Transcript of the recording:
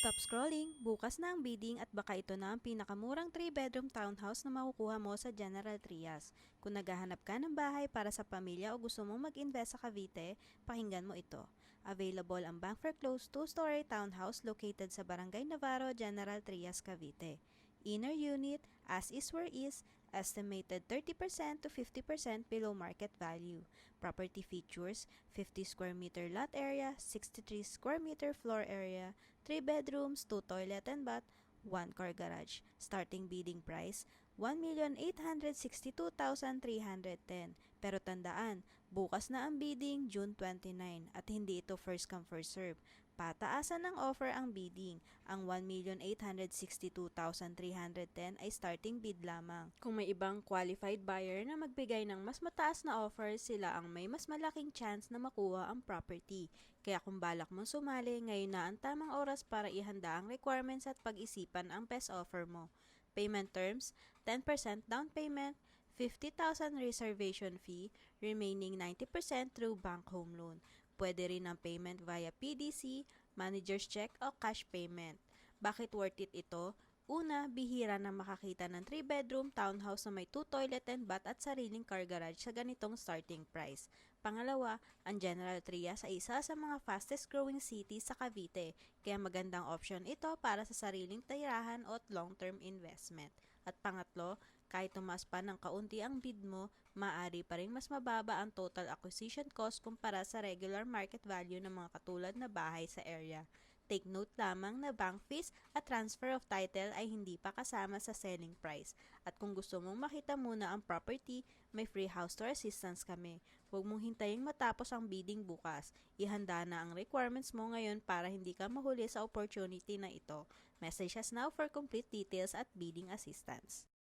Stop scrolling, bukas na ang bidding at baka ito na ang pinakamurang 3-bedroom townhouse na makukuha mo sa General Trias. Kung naghahanap ka ng bahay para sa pamilya o gusto mong mag-invest sa Cavite, pakinggan mo ito. Available ang bank foreclosed 2-story townhouse located sa Barangay Navarro, General Trias, Cavite. Inner unit, as is where is, estimated 30% to 50% below market value. Property features, 50 square meter lot area, 63 square meter floor area, 3 bedrooms, 2 toilet and bath, 1 car garage. Starting bidding price, 1,862,310. Pero tandaan, bukas na ang bidding June 29 at hindi ito first come first serve. Pataasan ng offer ang bidding. Ang 1,862,310 ay starting bid lamang. Kung may ibang qualified buyer na magbigay ng mas mataas na offer, sila ang may mas malaking chance na makuha ang property. Kaya kung balak mong sumali, ngayon na ang tamang oras para ihanda ang requirements at pag-isipan ang best offer mo. Payment terms, 10% down payment, 50,000 reservation fee, remaining 90% through bank home loan. Pwede rin ang payment via PDC, manager's check o cash payment. Bakit worth it ito? Una, bihira na makakita ng 3-bedroom townhouse na may 2 toilet and bath at sariling car garage sa ganitong starting price. Pangalawa, ang General Trias ay isa sa mga fastest growing cities sa Cavite, kaya magandang option ito para sa sariling tirahan o long-term investment. At pangatlo, kahit tumaas pa ng kaunti ang bid mo, maaari pa rin mas mababa ang total acquisition cost kumpara sa regular market value ng mga katulad na bahay sa area. Take note lamang na bank fees at transfer of title ay hindi pa kasama sa selling price. At kung gusto mong makita muna ang property, may free house tour assistance kami. Huwag mong hintayin matapos ang bidding bukas. Ihanda na ang requirements mo ngayon para hindi ka mahuli sa opportunity na ito. Message us now for complete details at bidding assistance.